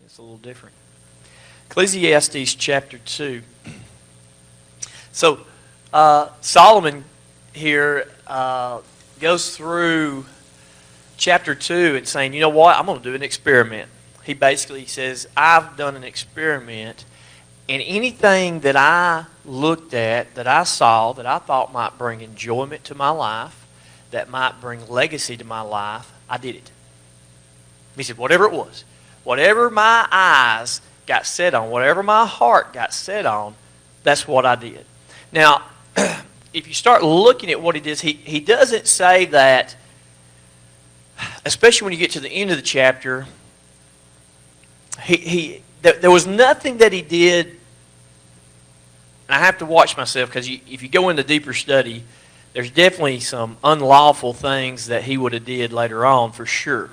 It's a little different. Ecclesiastes chapter 2. So, Solomon here goes through chapter 2 and saying, you know what, I'm going to do an experiment. He basically says, I've done an experiment, and anything that I looked at, that I saw, that I thought might bring enjoyment to my life, that might bring legacy to my life, I did it. He said, whatever it was, whatever my eyes got set on, whatever my heart got set on, that's what I did. Now, if you start looking at what he does, he doesn't say that, especially when you get to the end of the chapter, there was nothing that he did, and I have to watch myself because if you go into deeper study, there's definitely some unlawful things that he would have did later on for sure.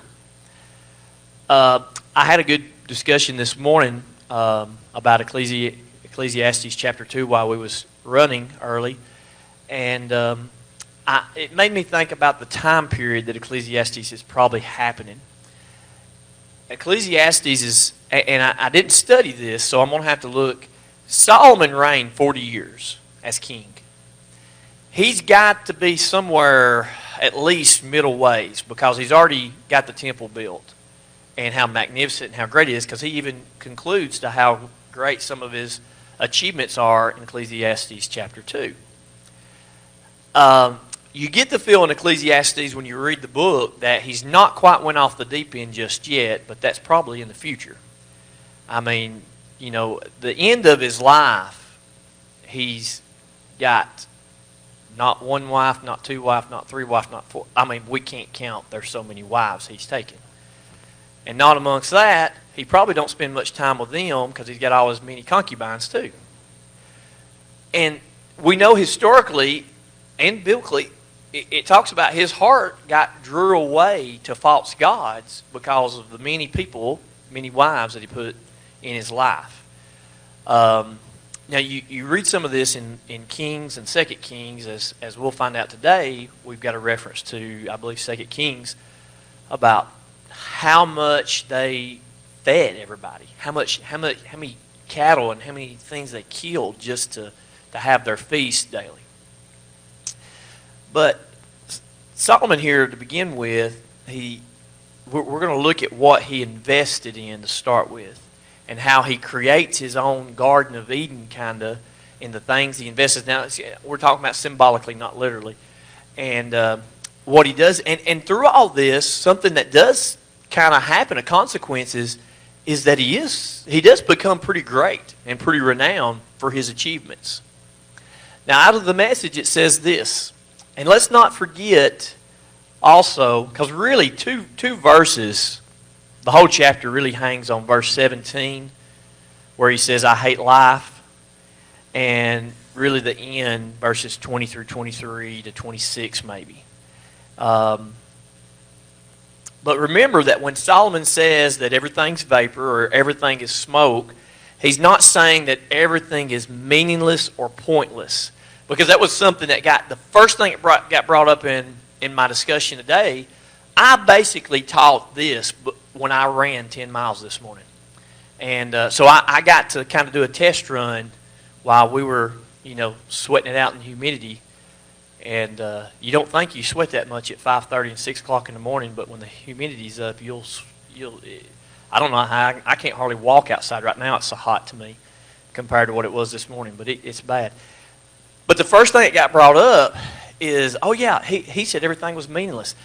I had a good discussion this morning about Ecclesiastes chapter 2 while we was running early, and it made me think about the time period that Ecclesiastes is probably happening. Ecclesiastes is, and I didn't study this, so I'm going to have to look. Solomon reigned 40 years as king. He's got to be somewhere at least middle ways because he's already got the temple built and how magnificent and how great it is, because he even concludes to how great some of his achievements are in Ecclesiastes chapter 2. You get the feel in Ecclesiastes when you read the book that he's not quite went off the deep end just yet, but that's probably in the future. I mean, you know, the end of his life, he's got not one wife, not two wives, not three wives, not four. I mean, we can't count. There's so many wives he's taken. And not amongst that, he probably don't spend much time with them because he's got all his many concubines too. And we know historically and biblically, it talks about his heart got drew away to false gods because of the many people, many wives that he put in his life. Now you read some of this in Kings and 2 Kings, as we'll find out today. We've got a reference to, I believe, 2 Kings about how much they fed everybody, how many cattle and how many things they killed just to have their feast daily. But Solomon here, to begin with, we're going to look at what he invested in to start with, and how he creates his own Garden of Eden, kind of, in the things he invests. Now, we're talking about symbolically, not literally. And what he does, and through all this, something that does kind of happen, a consequence is that he does become pretty great and pretty renowned for his achievements. Now, out of the Message, it says this. And let's not forget also, because really two verses, the whole chapter really hangs on verse 17, where he says, I hate life, and really the end, verses 20 through 23 to 26 maybe. But remember that when Solomon says that everything's vapor or everything is smoke, he's not saying that everything is meaningless or pointless. Because that was something that the first thing that got brought up in my discussion today. I basically taught this when I ran 10 miles this morning. And so I got to kind of do a test run while we were, sweating it out in the humidity. And you don't think you sweat that much at 5:30 and 6 o'clock in the morning, but when the humidity's up, you'll I don't know how, I can't hardly walk outside right now. It's so hot to me compared to what it was this morning, but it's bad. But the first thing that got brought up is, oh yeah, he said everything was meaningless.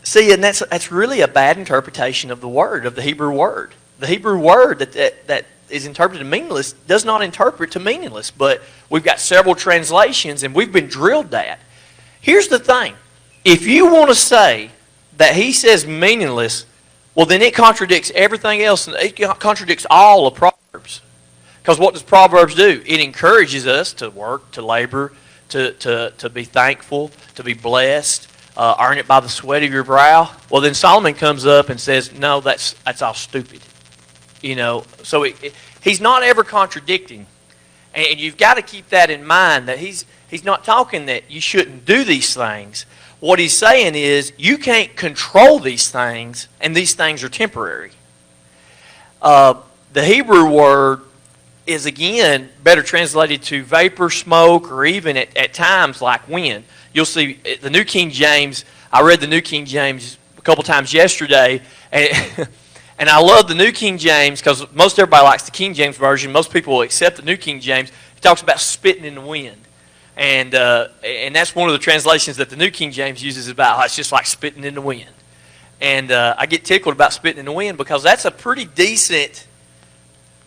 See, and that's really a bad interpretation of the word, of the Hebrew word. The Hebrew word that is interpreted meaningless does not interpret to meaningless, but we've got several translations and we've been drilled that. Here's the thing. If you want to say that he says meaningless, well then it contradicts everything else, and it contradicts all of Proverbs. Because what does Proverbs do? It encourages us to work, to labor, to be thankful, to be blessed, earn it by the sweat of your brow. Well, then Solomon comes up and says, no, that's all stupid. So he's not ever contradicting. And you've got to keep that in mind, that he's not talking that you shouldn't do these things. What he's saying is you can't control these things, and these things are temporary. The Hebrew word is, again, better translated to vapor, smoke, or even at times like wind. You'll see the New King James. I read the New King James a couple times yesterday, and and I love the New King James because most everybody likes the King James Version. Most people will accept the New King James. It talks about spitting in the wind. And that's one of the translations that the New King James uses about. It's just like spitting in the wind. And I get tickled about spitting in the wind because that's a pretty decent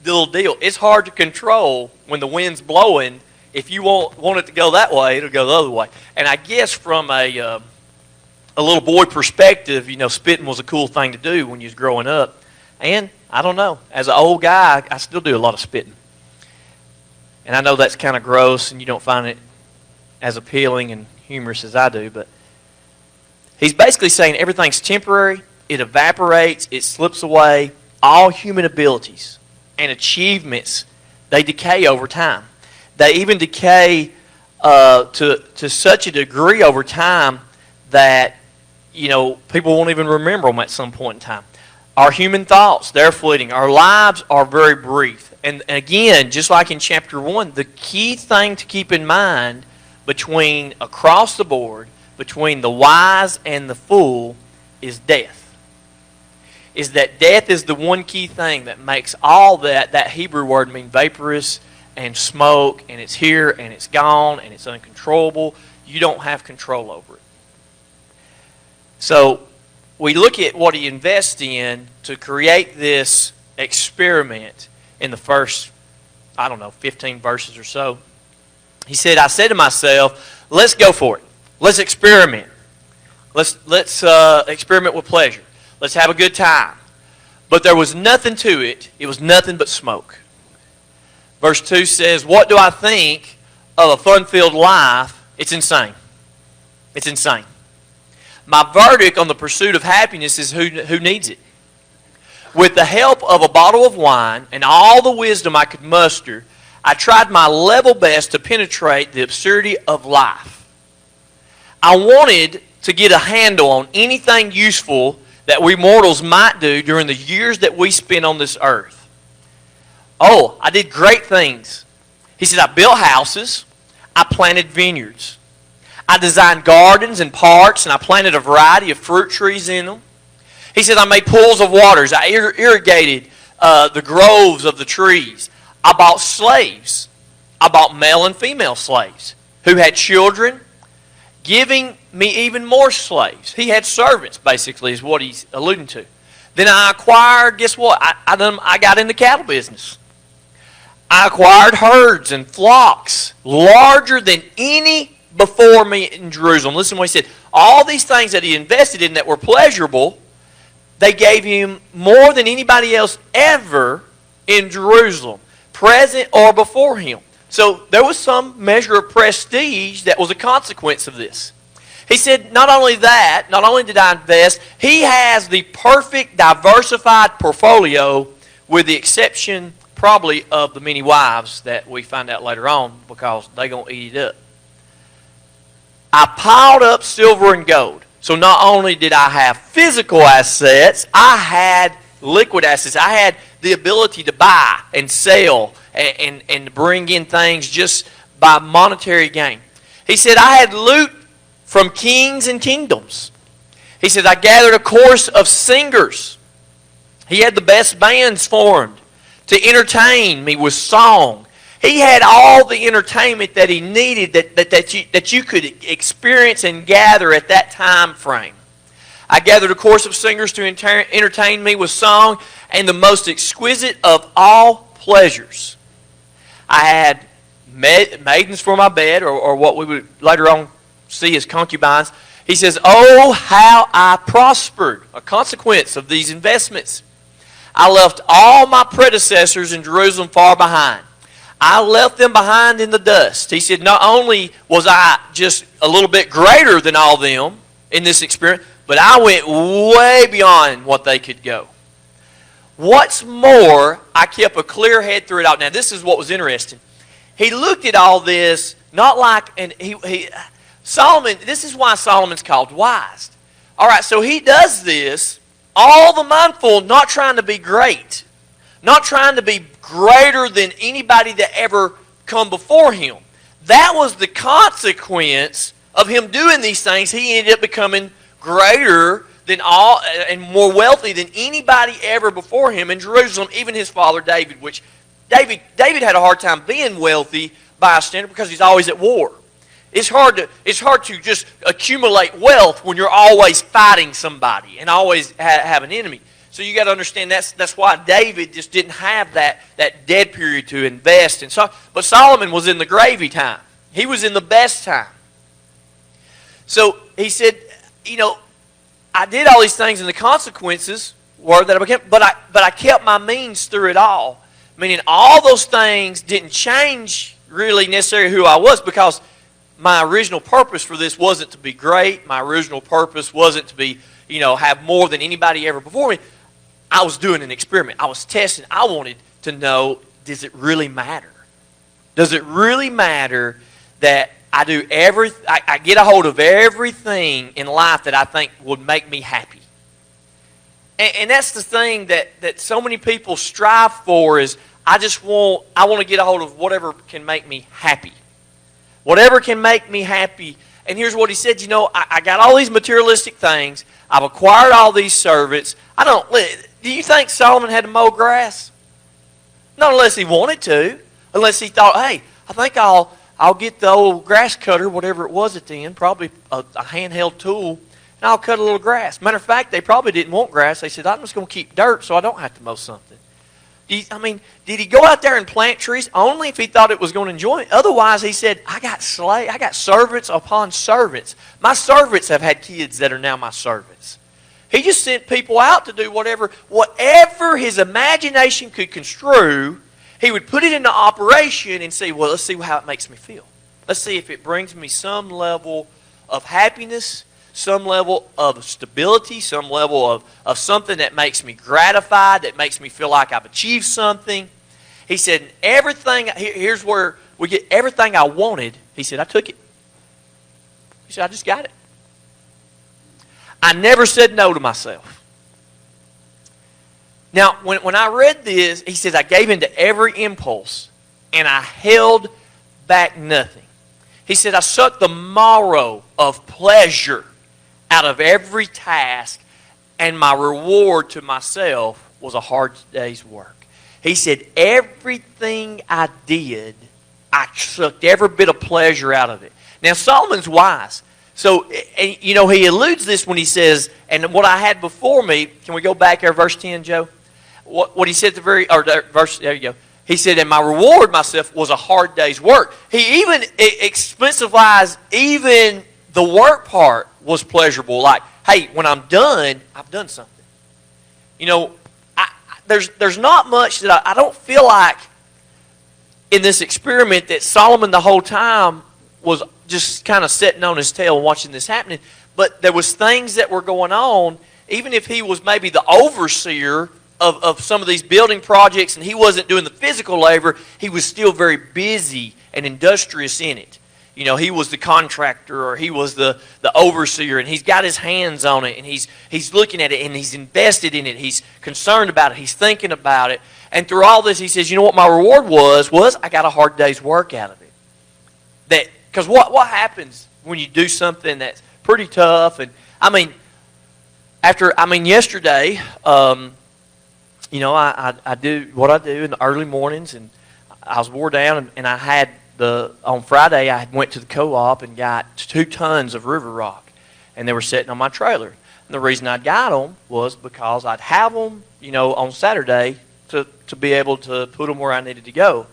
little deal. It's hard to control when the wind's blowing. If you want it to go that way, it'll go the other way. And I guess from a little boy perspective, spitting was a cool thing to do when you was growing up. And I don't know, as an old guy, I still do a lot of spitting. And I know that's kind of gross and you don't find it as appealing and humorous as I do, but he's basically saying everything's temporary, it evaporates, it slips away. All human abilities and achievements, they decay over time. They even decay to such a degree over time that people won't even remember them at some point in time. Our human thoughts, they're fleeting. Our lives are very brief. And again, just like in chapter 1, the key thing to keep in mind across the board, between the wise and the fool, is death. Is that death is the one key thing that makes all that Hebrew word mean vaporous and smoke, and it's here and it's gone and it's uncontrollable. You don't have control over it. So we look at what he invests in to create this experiment in the first, 15 verses or so. He said, I said to myself, let's go for it. Let's experiment. Let's experiment with pleasure. Let's have a good time. But there was nothing to it. It was nothing but smoke. Verse 2 says, what do I think of a fun-filled life? It's insane. It's insane. My verdict on the pursuit of happiness is who needs it. With the help of a bottle of wine and all the wisdom I could muster, I tried my level best to penetrate the absurdity of life. I wanted to get a handle on anything useful that we mortals might do during the years that we spend on this earth. Oh, I did great things. He said, I built houses. I planted vineyards. I designed gardens and parks, and I planted a variety of fruit trees in them. He said, I made pools of waters. I irrigated the groves of the trees. I bought slaves. I bought male and female slaves who had children, giving me even more slaves. He had servants, basically, is what he's alluding to. Then I acquired, guess what? I got in the cattle business. I acquired herds and flocks larger than any before me in Jerusalem. Listen to what he said. All these things that he invested in that were pleasurable, they gave him more than anybody else ever in Jerusalem, present or before him. So there was some measure of prestige that was a consequence of this. He said, not only that, not only did I invest, he has the perfect diversified portfolio with the exception probably of the many wives that we find out later on because they're going to eat it up. I piled up silver and gold. So not only did I have physical assets, I had liquid assets. I had the ability to buy and sell and bring in things just by monetary gain. He said, I had loot from kings and kingdoms. He said, I gathered a chorus of singers. He had the best bands formed to entertain me with song. He had all the entertainment that he needed that you could experience and gather at that time frame. I gathered a chorus of singers to entertain me with song and the most exquisite of all pleasures. I had maidens for my bed, or what we would later on see as concubines. He says, oh, how I prospered, a consequence of these investments. I left all my predecessors in Jerusalem far behind. I left them behind in the dust. He said, not only was I just a little bit greater than all them in this experience, but I went way beyond what they could go. What's more, I kept a clear head through it all. Now, this is what was interesting. He looked at all this, not like, and Solomon, this is why Solomon's called wise. All right, so he does this, all the mindful, not trying to be great, not trying to be greater than anybody that ever come before him. That was the consequence of him doing these things. He ended up becoming greater than all and more wealthy than anybody ever before him in Jerusalem, even his father David, which David had a hard time being wealthy by a standard because he's always at war. It's hard to just accumulate wealth when you're always fighting somebody and always have an enemy. So you got to understand that's why David just didn't have that dead period to invest in. But Solomon was in the gravy time. He was in the best time. So he said, I did all these things, and the consequences were that I became. But I kept my means through it all. Meaning all those things didn't change really necessarily who I was, because my original purpose for this wasn't to be great. My original purpose wasn't to be, have more than anybody ever before me. I was doing an experiment. I was testing. I wanted to know, does it really matter? Does it really matter that I get a hold of everything in life that I think would make me happy? And that's the thing that so many people strive for is, I want to get a hold of whatever can make me happy. Whatever can make me happy. And here's what he said, I got all these materialistic things. I've acquired all these servants. Do you think Solomon had to mow grass? Not unless he wanted to. Unless he thought, hey, I think I'll get the old grass cutter, whatever it was at the end, probably a handheld tool, and I'll cut a little grass. Matter of fact, they probably didn't want grass. They said, I'm just going to keep dirt so I don't have to mow something. Did he go out there and plant trees? Only if he thought it was going to enjoy it. Otherwise, he said, I got servants upon servants. My servants have had kids that are now my servants. He just sent people out to do whatever his imagination could construe. He would put it into operation and say, well, let's see how it makes me feel. Let's see if it brings me some level of happiness, some level of stability, some level of something that makes me gratified, that makes me feel like I've achieved something. He said, here's where we get everything I wanted. He said, I took it. He said, I just got it. I never said no to myself. Now, when I read this, he says, I gave in to every impulse, and I held back nothing. He said, I sucked the marrow of pleasure out of every task, and my reward to myself was a hard day's work. He said, everything I did, I sucked every bit of pleasure out of it. Now, Solomon's wise. So, he alludes this when he says, and what I had before me, can we go back there, verse 10, Joe? What he said at the there you go. He said, and my reward myself was a hard day's work. He even specifies even the work part was pleasurable. Like, hey, when I'm done, I've done something. There's not much that I don't feel like in this experiment that Solomon the whole time was just kind of sitting on his tail and watching this happening. But there was things that were going on, even if he was maybe the overseer of some of these building projects and he wasn't doing the physical labor, he was still very busy and industrious in it. He was the contractor, or he was the overseer, and he's got his hands on it, and he's looking at it, and he's invested in it. He's concerned about it. He's thinking about it. And through all this, he says, you know what my reward was I got a hard day's work out of it. Because what happens when you do something that's pretty tough? And yesterday, I do what I do in the early mornings, and I was wore down, and I had on Friday I went to the co-op and got 2 tons of river rock, and they were sitting on my trailer. And the reason I got them was because I'd have them, on Saturday to be able to put them where I needed to go.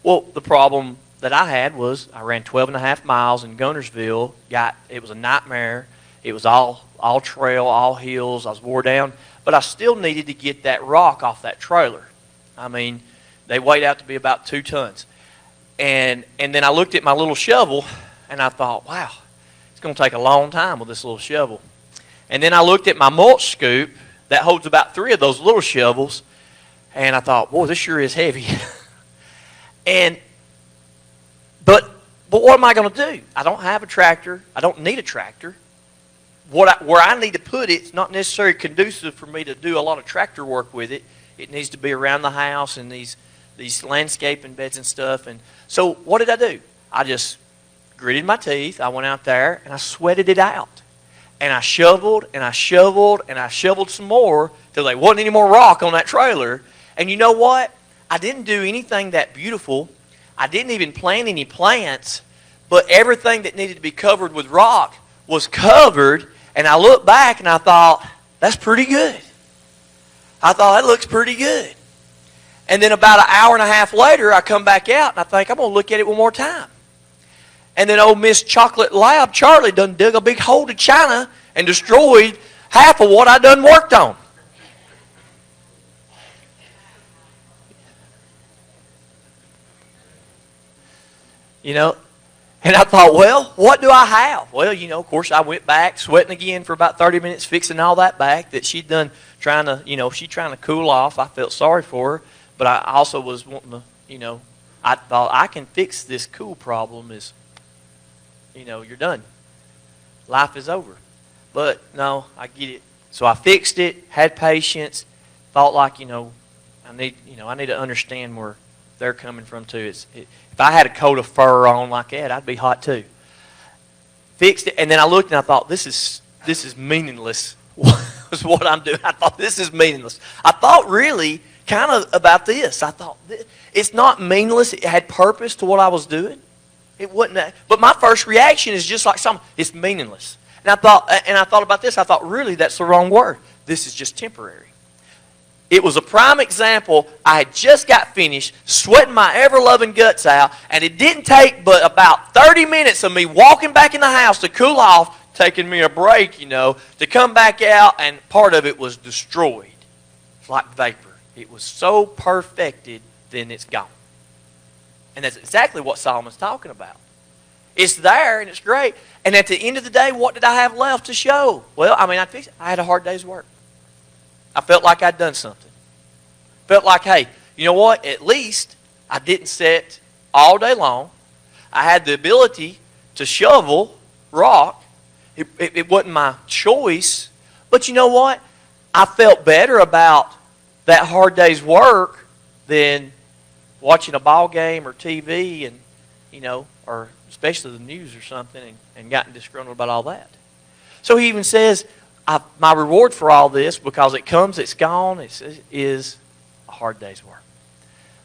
Well, the problem that I had was I ran 12.5 miles in Gunnersville. It was a nightmare. It was all trail, all hills. I was wore down, but I still needed to get that rock off that trailer. They weighed out to be about 2 tons. And then I looked at my little shovel, and I thought, wow, it's going to take a long time with this little shovel. And then I looked at my mulch scoop that holds about 3 of those little shovels, and I thought, boy, this sure is heavy. But what am I going to do? I don't have a tractor. I don't need a tractor. Where I need to put it's not necessarily conducive for me to do a lot of tractor work with it. It needs to be around the house and these landscaping beds and stuff. And so what did I do? I just gritted my teeth. I went out there and I sweated it out. And I shoveled and I shoveled and I shoveled some more till there wasn't any more rock on that trailer. And you know what? I didn't do anything that beautiful. I didn't even plant any plants. But everything that needed to be covered with rock was covered. And I looked back and I thought, that's pretty good. I thought, that looks pretty good. And then about an hour and a half later, I come back out and I think, I'm going to look at it one more time. And then old Miss Chocolate Lab Charlie done dug a big hole to China and destroyed half of what I done worked on. You know, and I thought, well, what do I have? Well, you know, of course, I went back, sweating again for about 30 minutes, fixing all that back that she'd done, trying to cool off. I felt sorry for her, but I also was wanting to, you know, I thought I can fix this cool problem is, you know, you're done. Life is over. But no, I get it. So I fixed it, had patience, thought like, I need to understand where they're coming from too. If I had a coat of fur on like that, I'd be hot too. Fixed it, and then I looked and I thought, this is meaningless. Was what I'm doing. I thought, this is meaningless. I thought really kind of about this. I thought, it's not meaningless. It had purpose to what I was doing. It wasn't that. But my first reaction is just like it's meaningless. And I thought about this. I thought, really, that's the wrong word. This is just temporary. It was a prime example. I had just got finished sweating my ever-loving guts out, and it didn't take but about 30 minutes of me walking back in the house to cool off, taking me a break, to come back out, and part of it was destroyed. It's like vapor. It was so perfected, then it's gone. And that's exactly what Solomon's talking about. It's there, and it's great. And at the end of the day, what did I have left to show? Well, I fixed it. I had a hard day's work. I felt like I'd done something. Felt like, hey, you know what? At least I didn't sit all day long. I had the ability to shovel rock. It wasn't my choice. But you know what? I felt better about that hard day's work than watching a ball game or TV and, or especially the news or something and gotten disgruntled about all that. So he even says, my reward for all this, because it comes, it's gone, is a hard day's work.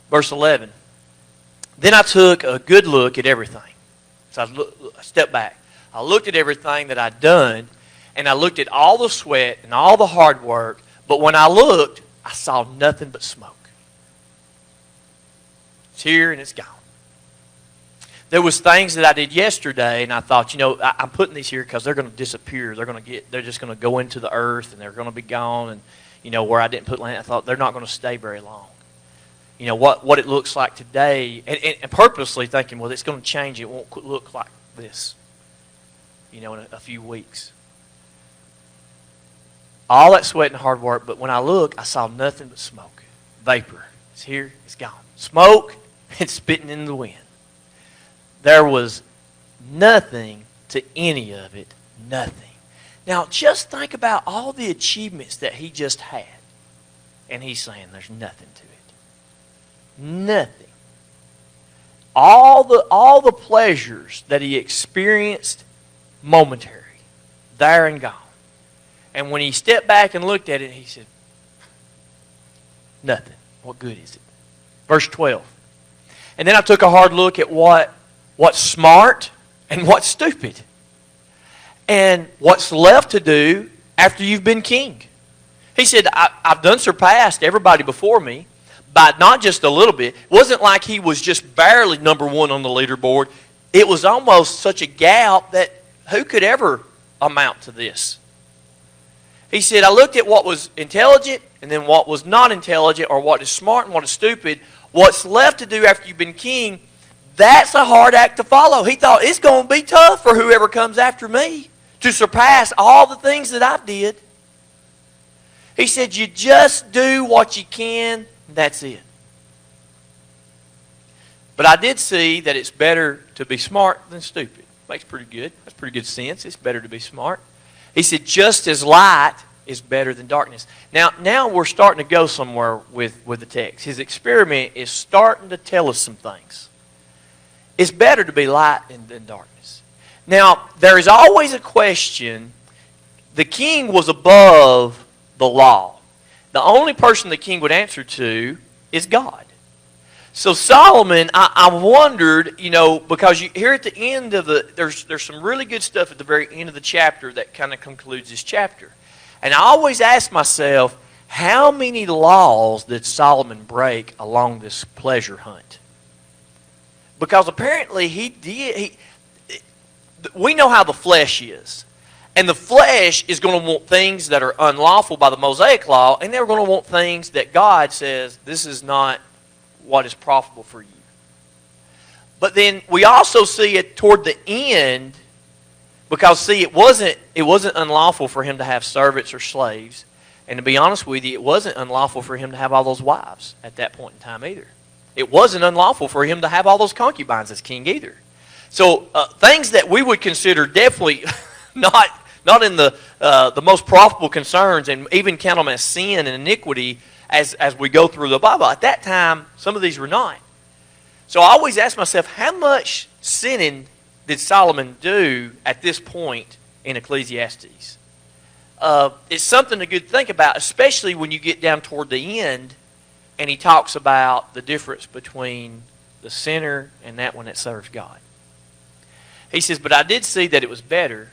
Verse 11. Then I took a good look at everything. So I stepped back. I looked at everything that I'd done, and I looked at all the sweat and all the hard work, but when I looked, I saw nothing but smoke. It's here and it's gone. There was things that I did yesterday, and I thought, I'm putting these here because they're going to disappear. They're just going to go into the earth, and they're going to be gone. And where I didn't put land, I thought they're not going to stay very long. What it looks like today, and purposely thinking, well, it's going to change. It won't look like this, in a few weeks. All that sweat and hard work, but when I look, I saw nothing but smoke, vapor. It's here, it's gone. Smoke and spitting in the wind. There was nothing to any of it. Nothing. Now, just think about all the achievements that he just had. And he's saying there's nothing to it. Nothing. All the pleasures that he experienced momentary. There and gone. And when he stepped back and looked at it, he said, nothing. What good is it? Verse 12. And then I took a hard look at what's smart and what's stupid. And what's left to do after you've been king. He said, I've done surpassed everybody before me by not just a little bit. It wasn't like he was just barely number one on the leaderboard. It was almost such a gap that who could ever amount to this? He said, I looked at what was intelligent and then what was not intelligent, or what is smart and what is stupid. What's left to do after you've been king, that's a hard act to follow. He thought, it's going to be tough for whoever comes after me to surpass all the things that I did. He said, you just do what you can, and that's it. But I did see that it's better to be smart than stupid. Makes pretty good. That's pretty good sense. It's better to be smart. He said, just as light is better than darkness. Now we're starting to go somewhere with the text. His experiment is starting to tell us some things. It's better to be light than darkness. Now, there is always a question. The king was above the law. The only person the king would answer to is God. So Solomon, I wondered, because here at the end of there's some really good stuff at the very end of the chapter that kind of concludes this chapter. And I always ask myself, how many laws did Solomon break along this pleasure hunt? Because apparently he did. We know how the flesh is. And the flesh is going to want things that are unlawful by the Mosaic law, and they're going to want things that God says, this is not what is profitable for you. But then we also see it toward the end, because see, it wasn't unlawful for him to have servants or slaves. And to be honest with you, it wasn't unlawful for him to have all those wives at that point in time either. It wasn't unlawful for him to have all those concubines as king either. So things that we would consider definitely not in the most profitable concerns, and even count them as sin and iniquity as we go through the Bible. At that time, some of these were not. So I always ask myself, how much sinning did Solomon do at this point in Ecclesiastes? It's something to good think about, especially when you get down toward the end and he talks about the difference between the sinner and that one that serves God. He says, but I did see that it was better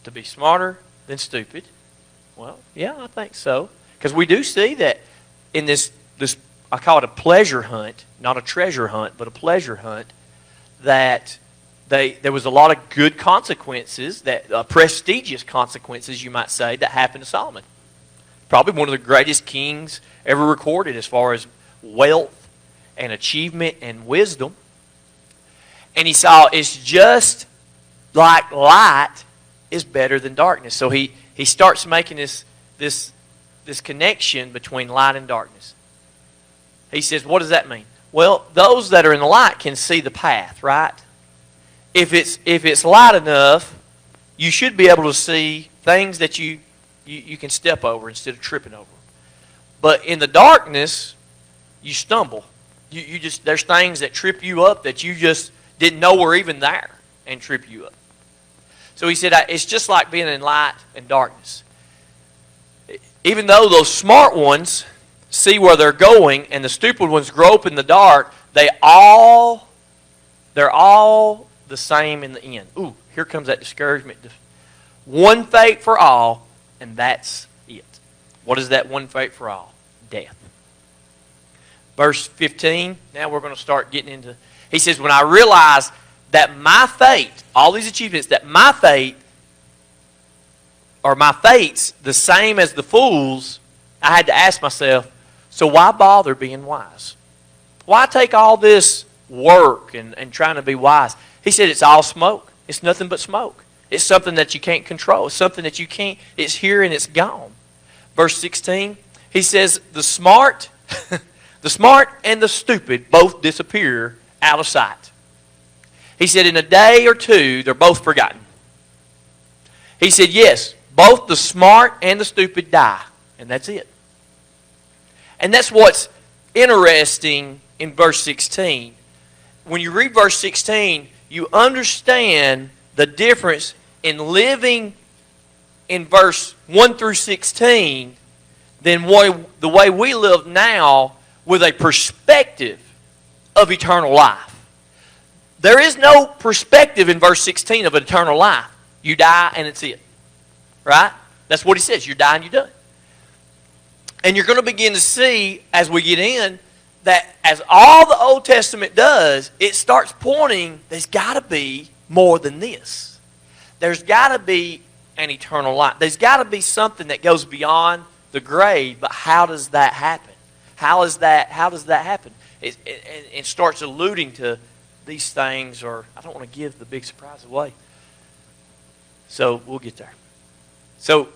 to be smarter than stupid. Well, yeah, I think so. Because we do see that in this, I call it a pleasure hunt, not a treasure hunt, but a pleasure hunt, that there was a lot of good consequences, that prestigious consequences, you might say, that happened to Solomon. Probably one of the greatest kings ever recorded as far as wealth and achievement and wisdom. And he saw it's just like light is better than darkness. So he starts making this connection between light and darkness. He says, what does that mean? Well, those that are in the light can see the path, right? If it's light enough, you should be able to see things that you can step over instead of tripping over. But in the darkness, you stumble. There's things that trip you up that you just didn't know were even there and trip you up. So he said, it's just like being in light and darkness. Even though those smart ones see where they're going and the stupid ones grope in the dark, they're all the same in the end. Ooh, here comes that discouragement. One fate for all, and that's it. What is that one fate for all? Death. Verse 15, now we're going to start getting into, he says, when I realized that my fate, all these achievements, that my fate, or my fate's the same as the fool's, I had to ask myself, so why bother being wise? Why take all this work and trying to be wise? He said it's all smoke. It's nothing but smoke. It's something that you can't control. It's something that you can't, it's here and it's gone. Verse 16, he says, the smart and the stupid both disappear out of sight. He said, in a day or two, they're both forgotten. He said, yes, both the smart and the stupid die. And that's it. And that's what's interesting in verse 16. When you read verse 16, you understand the difference in living in verse 1 through 16 than the way we live now with a perspective of eternal life. There is no perspective in verse 16 of eternal life. You die and it's it. Right? That's what he says. You die and you're done. And you're going to begin to see, as we get in, that as all the Old Testament does, it starts pointing, there's got to be more than this. There's got to be an eternal life. There's got to be something that goes beyond the grave, but how does that happen? How does that happen? It starts alluding to these things, or I don't want to give the big surprise away. So we'll get there. So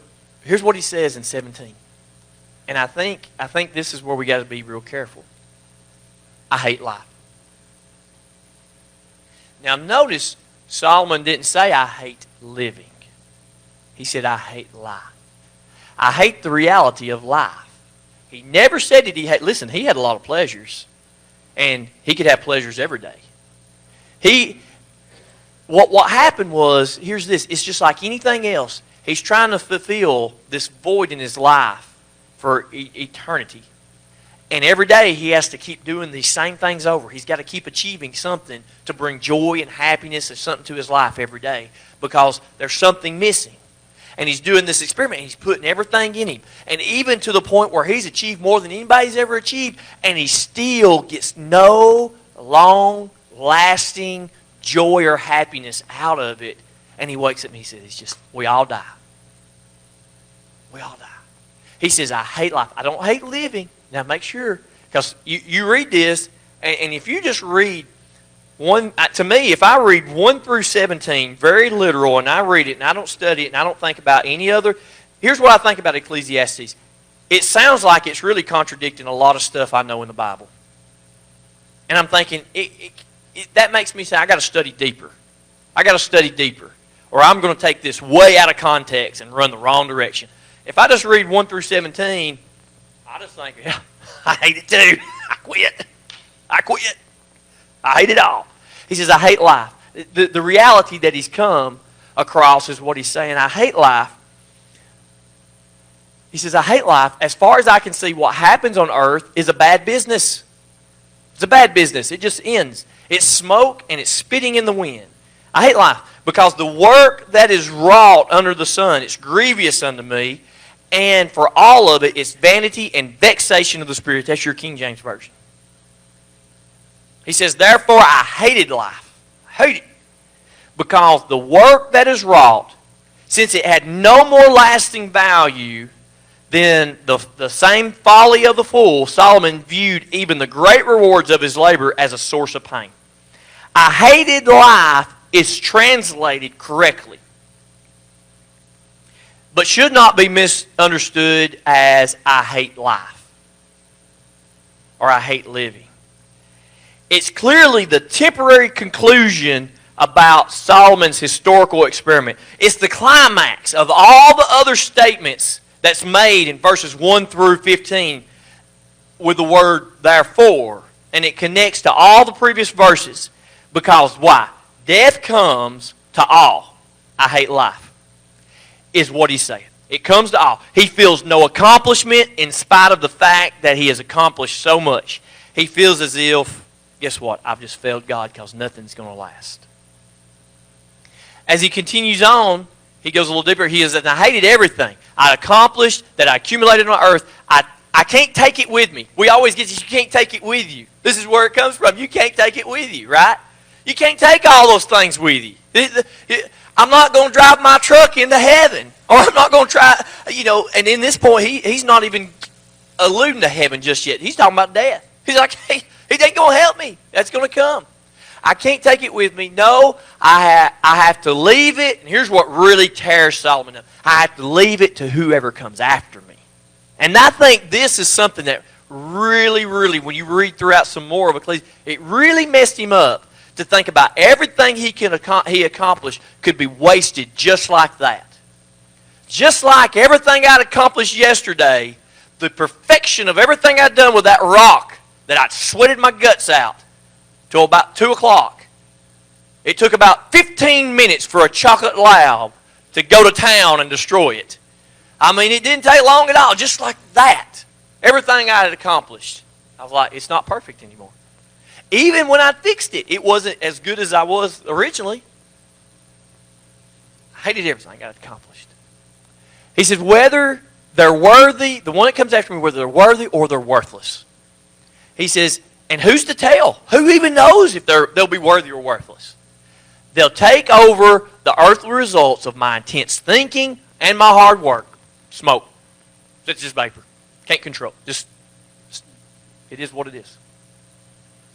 here's what he says in 17. And I think this is where we got to be real careful. I hate life. Now notice Solomon didn't say I hate living. He said I hate life. I hate the reality of life. He never said that listen, he had a lot of pleasures. And he could have pleasures every day. What happened was, here's this, it's just like anything else. He's trying to fulfill this void in his life for eternity. And every day he has to keep doing these same things over. He's got to keep achieving something to bring joy and happiness and something to his life every day because there's something missing. And he's doing this experiment. He's putting everything in him. And even to the point where he's achieved more than anybody's ever achieved, and he still gets no long-lasting joy or happiness out of it. And he wakes up and he says, we all die. We all die. He says, I hate life. I don't hate living. Now make sure, because you read this, and if you just read to me, if I read 1 through 17, very literal, and I read it, and I don't study it, and I don't think about any other, here's what I think about Ecclesiastes. It sounds like it's really contradicting a lot of stuff I know in the Bible. And I'm thinking, that makes me say, I got to study deeper. I got to study deeper. Or I'm going to take this way out of context and run the wrong direction. If I just read 1 through 17, I just think, yeah, I hate it too. I quit. I hate it all. He says, I hate life. The reality that he's come across is what he's saying. I hate life. He says, I hate life. As far as I can see, what happens on earth is a bad business. It's a bad business. It just ends. It's smoke and it's spitting in the wind. I hate life because the work that is wrought under the sun, it's grievous unto me, and for all of it, it's vanity and vexation of the spirit. That's your King James Version. He says, therefore I hated life. I hate it. Because the work that is wrought, since it had no more lasting value than the same folly of the fool, Solomon viewed even the great rewards of his labor as a source of pain. I hated life is translated correctly, but should not be misunderstood as I hate life or I hate living. It's clearly the temporary conclusion about Solomon's historical experiment. It's the climax of all the other statements that's made in verses 1 through 15 with the word therefore. And it connects to all the previous verses. Because why? Death comes to all. I hate life, is what he's saying. It comes to all. He feels no accomplishment in spite of the fact that he has accomplished so much. He feels as if, guess what? I've just failed God because nothing's going to last. As he continues on, he goes a little deeper. He says, I hated everything I accomplished, that I accumulated on earth. I can't take it with me. We always get this, you can't take it with you. This is where it comes from. You can't take it with you, right? You can't take all those things with you. I'm not going to drive my truck into heaven. Or I'm not going to try, and in this point, he's not even alluding to heaven just yet. He's talking about death. He's like, hey, he ain't going to help me. That's going to come. I can't take it with me. No, I have to leave it. And here's what really tears Solomon up. I have to leave it to whoever comes after me. And I think this is something that really, really, when you read throughout some more of Ecclesiastes, it really messed him up to think about everything he accomplished could be wasted just like that. Just like everything I'd accomplished yesterday, the perfection of everything I'd done with that rock that I'd sweated my guts out till about 2 o'clock. It took about 15 minutes for a chocolate lab to go to town and destroy it. I mean, it didn't take long at all, just like that. Everything I had accomplished. I was like, it's not perfect anymore. Even when I fixed it, it wasn't as good as I was originally. I hated everything I accomplished. He said, whether they're worthy, the one that comes after me, whether they're worthy or they're worthless. He says, and who's to tell? Who even knows if they'll be worthy or worthless? They'll take over the earthly results of my intense thinking and my hard work. Smoke. It's just vapor. Can't control. It is what it is.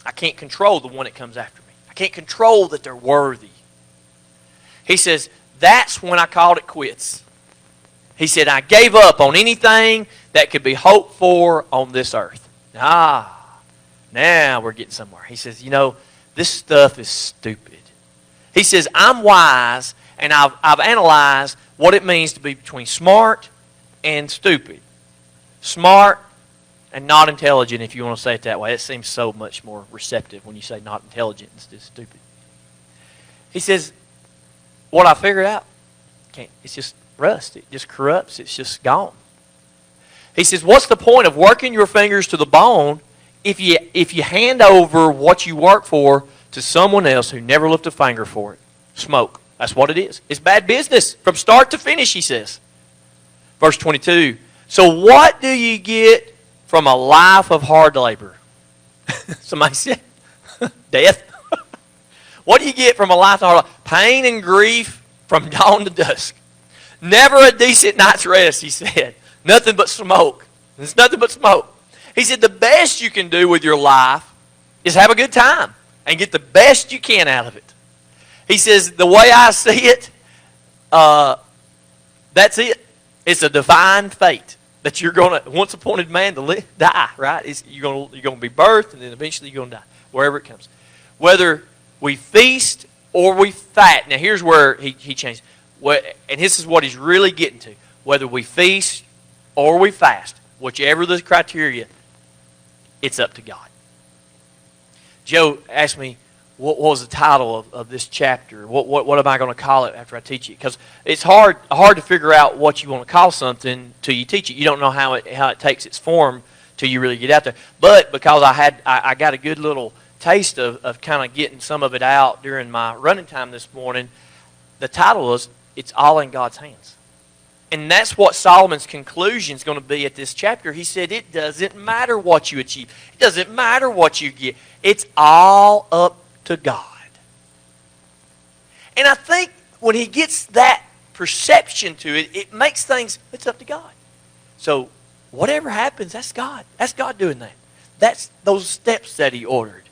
I can't control the one that comes after me. I can't control that they're worthy. He says, that's when I called it quits. He said, I gave up on anything that could be hoped for on this earth. Now we're getting somewhere. He says, this stuff is stupid. He says, I'm wise, and I've analyzed what it means to be between smart and stupid. Smart and not intelligent, if you want to say it that way. It seems so much more receptive when you say not intelligent instead of stupid. He says, what I figured out, it's just rust. It just corrupts. It's just gone. He says, what's the point of working your fingers to the bone if you hand over what you work for to someone else who never lifted a finger for it? Smoke. That's what it is. It's bad business from start to finish, he says. Verse 22. So what do you get from a life of hard labor? Somebody said, death. What do you get from a life of hard labor? Pain and grief from dawn to dusk. Never a decent night's rest, he said. Nothing but smoke. It's nothing but smoke. He said the best you can do with your life is have a good time and get the best you can out of it. He says, the way I see it, that's it. It's a divine fate that you're going to, once appointed man to die, right? You're going to be birthed, and then eventually you're going to die, wherever it comes. Whether we feast or we fast. Now, here's where he changed. And this is what he's really getting to. Whether we feast or we fast, whichever the criteria, it's up to God. Joe asked me, what was the title of this chapter? What am I going to call it after I teach it? Because it's hard to figure out what you want to call something till you teach it. You don't know how it takes its form till you really get out there. But because I got a good little taste of kind of getting some of it out during my running time this morning, the title was, It's All in God's Hands. And that's what Solomon's conclusion is going to be at this chapter. He said, it doesn't matter what you achieve. It doesn't matter what you get. It's all up to God. And I think when he gets that perception to it, it makes things, it's up to God. So whatever happens, that's God. That's God doing that. That's those steps that he ordered.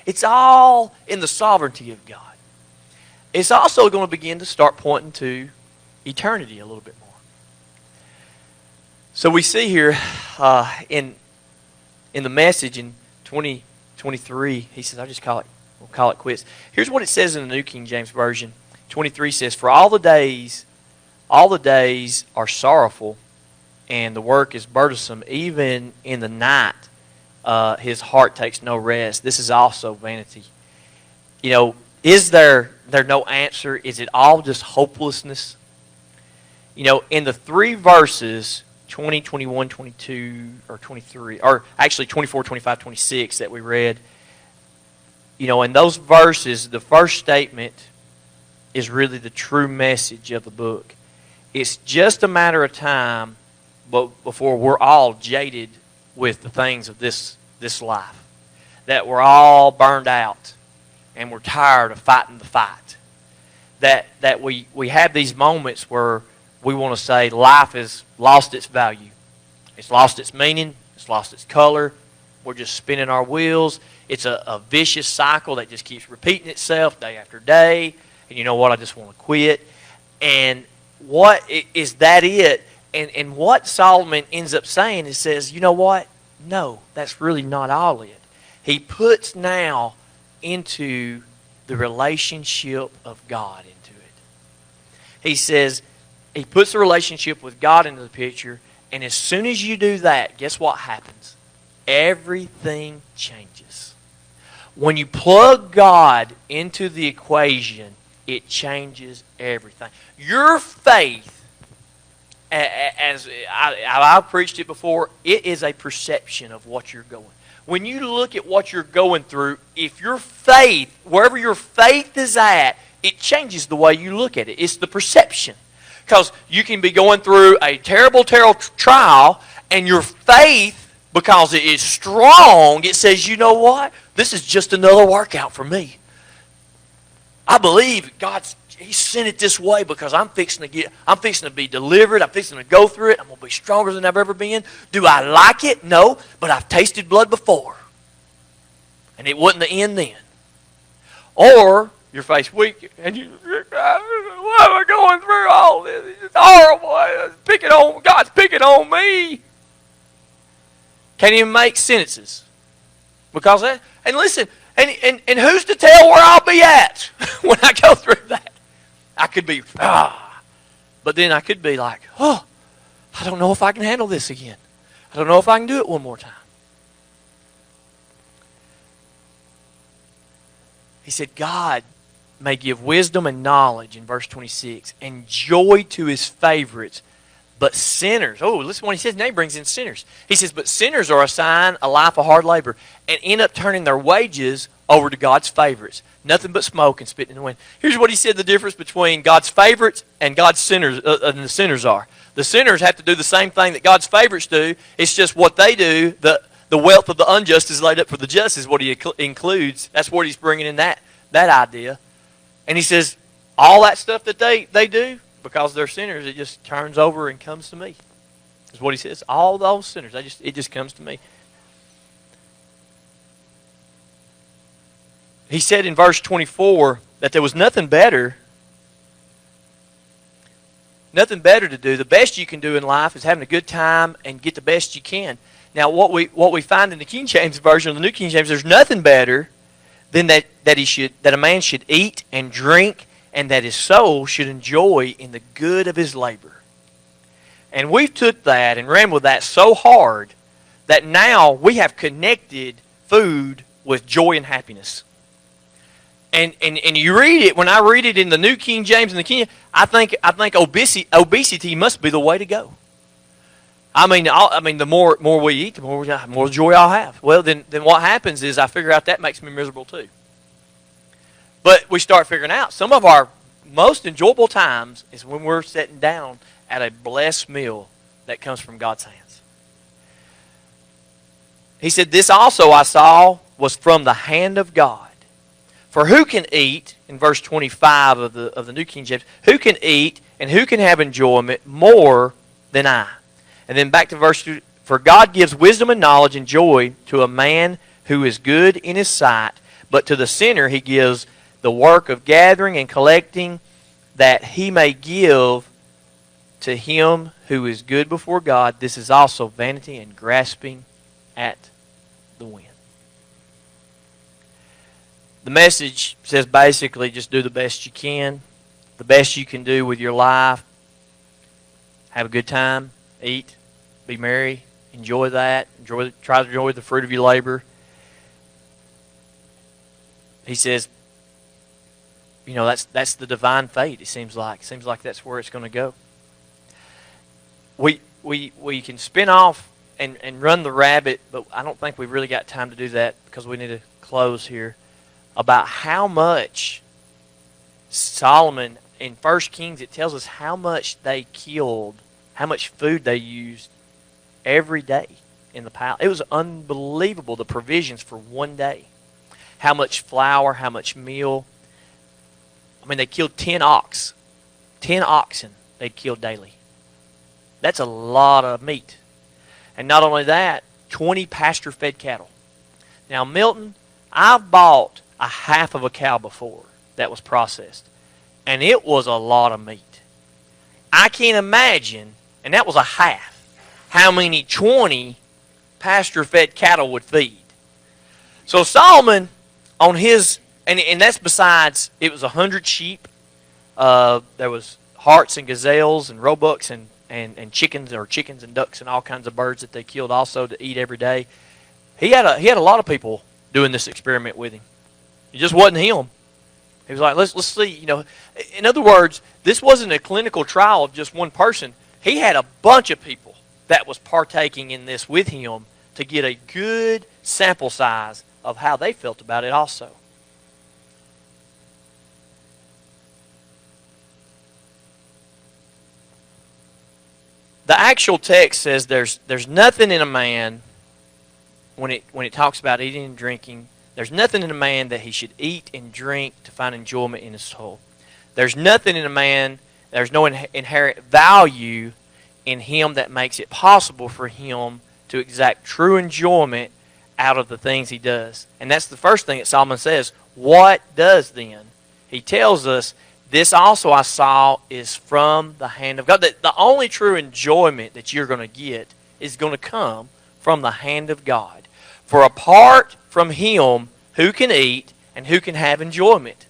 It's all in the sovereignty of God. It's also going to begin to start pointing to eternity a little bit more. So we see here in the message in 2023, he says, we'll call it quits. Here's what it says in the New King James Version. 23 says, for all the days are sorrowful, and the work is burdensome. Even in the night, his heart takes no rest. This is also vanity. You know, is there no answer? Is it all just hopelessness? You know, in the three verses, 20, 21, 22, or 23, or actually 24, 25, 26 that we read, you know, in those verses, the first statement is really the true message of the book. It's just a matter of time before we're all jaded with the things of this life. That we're all burned out and we're tired of fighting the fight. That we have these moments where we want to say life has lost its value. It's lost its meaning. It's lost its color. We're just spinning our wheels. It's a vicious cycle that just keeps repeating itself day after day. And you know what? I just want to quit. And what is that it? And what Solomon ends up saying is says, you know what? No, that's really not all it. He puts now into the relationship of God into it. He says, he puts the relationship with God into the picture, and as soon as you do that, guess what happens? Everything changes. When you plug God into the equation, it changes everything. Your faith, as I've preached it before, it is a perception of what you're going. When you look at what you're going through, if your faith, wherever your faith is at, it changes the way you look at it. It's the perception. Because you can be going through a terrible, terrible trial, and your faith, because it is strong, it says, you know what? This is just another workout for me. I believe He sent it this way because I'm fixing to be delivered. I'm fixing to go through it. I'm going to be stronger than I've ever been. Do I like it? No, but I've tasted blood before. And it wasn't the end then. Or your faith's weak, and you, why am I going through all this? It's horrible. God's picking on me. Can't even make sentences. Because that, and listen, and who's to tell where I'll be at when I go through that? I could be, but then I could be like, I don't know if I can handle this again. I don't know if I can do it one more time. He said, God may give wisdom and knowledge in verse 26 and joy to his favorites, but sinners, listen to what he says, now he brings in sinners. He says, but sinners are assigned a life of hard labor and end up turning their wages over to God's favorites. Nothing but smoke and spitting in the wind. Here's what he said the difference between God's favorites and God's sinners and the sinners are. The sinners have to do the same thing that God's favorites do. It's just what they do, the wealth of the unjust is laid up for the just is what he includes. That's what he's bringing in that idea. And he says, all that stuff that they do, because they're sinners, it just turns over and comes to me. That's what he says. All those sinners, it just comes to me. He said in verse 24 that there was nothing better to do. The best you can do in life is having a good time and get the best you can. Now, what we find in the King James Version, of the New King James, there's nothing better than that a man should eat and drink, and that his soul should enjoy in the good of his labor. And we've took that and ran with that so hard that now we have connected food with joy and happiness. And you read it, when I read it in the New King James and the King, I think obesity must be the way to go. I mean, the more we eat, the more joy I'll have. Well, then what happens is I figure out that makes me miserable too. But we start figuring out some of our most enjoyable times is when we're sitting down at a blessed meal that comes from God's hands. He said, this also I saw was from the hand of God. For who can eat, in verse 25 of the New King James, who can eat and who can have enjoyment more than I? And then back to verse 2, for God gives wisdom and knowledge and joy to a man who is good in his sight, but to the sinner he gives the work of gathering and collecting, that he may give to him who is good before God. This is also vanity and grasping at the wind. The message says basically just do the best you can, the best you can do with your life. Have a good time, eat, be merry, enjoy that, try to enjoy the fruit of your labor. He says, that's the divine fate, it seems like. It seems like that's where it's going to go. We can spin off and run the rabbit, but I don't think we've really got time to do that because we need to close here, about how much Solomon, in 1 Kings, it tells us how much they killed, how much food they used every day in the palace. It was unbelievable, the provisions for one day. How much flour, how much meal. I mean, they killed 10 oxen they'd killed daily. That's a lot of meat. And not only that, 20 pasture-fed cattle. Now, Milton, I've bought a half of a cow before that was processed, and it was a lot of meat. I can't imagine, and that was a half, how many 20 pasture-fed cattle would feed. So Solomon, on his, and that's besides, it was 100 sheep. There was harts and gazelles and roebucks and chickens and ducks and all kinds of birds that they killed also to eat every day. He had a lot of people doing this experiment with him. It just wasn't him. He was like, let's see, In other words, this wasn't a clinical trial of just one person. He had a bunch of people that was partaking in this with him to get a good sample size of how they felt about it also. The actual text says there's nothing in a man, when it talks about eating and drinking, there's nothing in a man that he should eat and drink to find enjoyment in his soul. There's nothing in a man, there's no inherent value in him that makes it possible for him to exact true enjoyment out of the things he does. And that's the first thing that Solomon says. What does then? He tells us, this also I saw is from the hand of God. The only true enjoyment that you're going to get is going to come from the hand of God. For apart from him, who can eat and who can have enjoyment?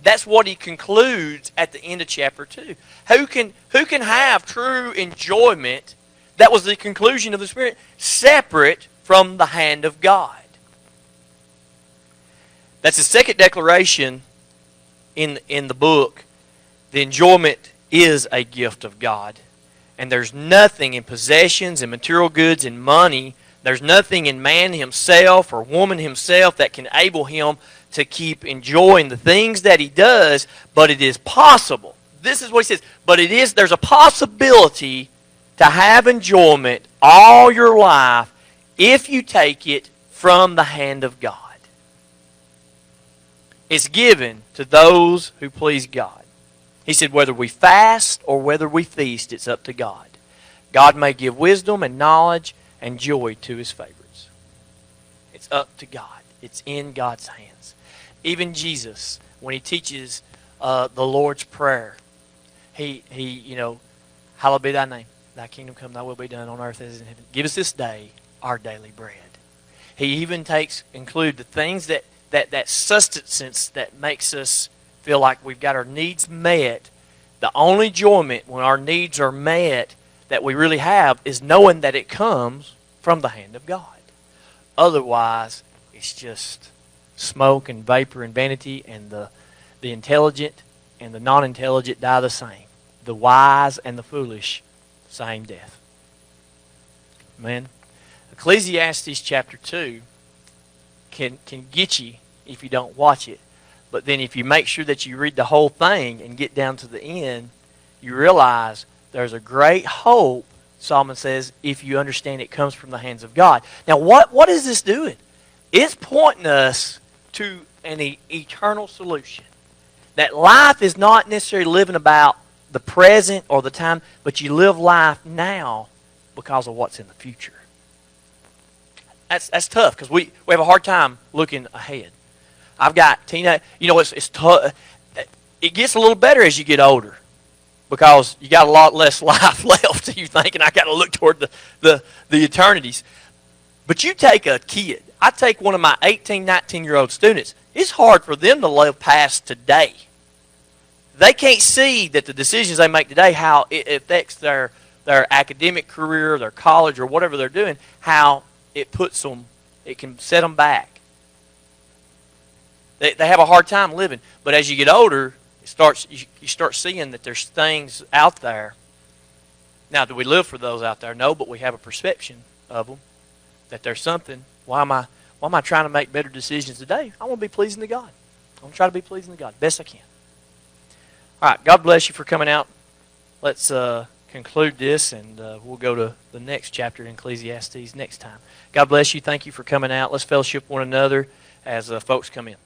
That's what he concludes at the end of chapter 2. Who can have true enjoyment That was the conclusion of the Spirit, separate from the hand of God. That's the second declaration in the book. The enjoyment is a gift of God. And there's nothing in possessions and material goods and money, there's nothing in man himself or woman himself that can enable him to keep enjoying the things that he does, but it is possible. This is what he says. But there's a possibility to have enjoyment all your life if you take it from the hand of God. It's given to those who please God. He said, whether we fast or whether we feast, it's up to God. God may give wisdom and knowledge and joy to His favorites. It's up to God. It's in God's hands. Even Jesus, when He teaches the Lord's Prayer, he hallowed be Thy name. Thy kingdom come, Thy will be done on earth as in heaven. Give us this day our daily bread. He even include the things that sustenance that makes us feel like we've got our needs met. The only enjoyment when our needs are met that we really have is knowing that it comes from the hand of God. Otherwise, it's just smoke and vapor and vanity, and the intelligent and the non-intelligent die the same. The wise and the foolish, same death. Amen. Ecclesiastes chapter 2 can get you if you don't watch it. But then if you make sure that you read the whole thing and get down to the end, you realize there's a great hope, Solomon says, if you understand it comes from the hands of God. Now, what is this doing? It's pointing us to an eternal solution. That life is not necessarily living about the present or the time, but you live life now because of what's in the future. That's tough because we have a hard time looking ahead. I've got teenage. It's tough. It gets a little better as you get older because you got a lot less life left. You thinking I got to look toward the eternities. But you take a kid. I take one of my 18, 19-year-old students. It's hard for them to live past today. They can't see that the decisions they make today, how it affects their academic career, their college, or whatever they're doing, how it can set them back. They have a hard time living. But as you get older, you start seeing that there's things out there. Now, do we live for those out there? No, but we have a perception of them. That there's something. Why am I trying to make better decisions today? I want to be pleasing to God. I want to try to be pleasing to God best I can. All right, God bless you for coming out. Let's conclude this, and we'll go to the next chapter in Ecclesiastes next time. God bless you. Thank you for coming out. Let's fellowship one another as folks come in.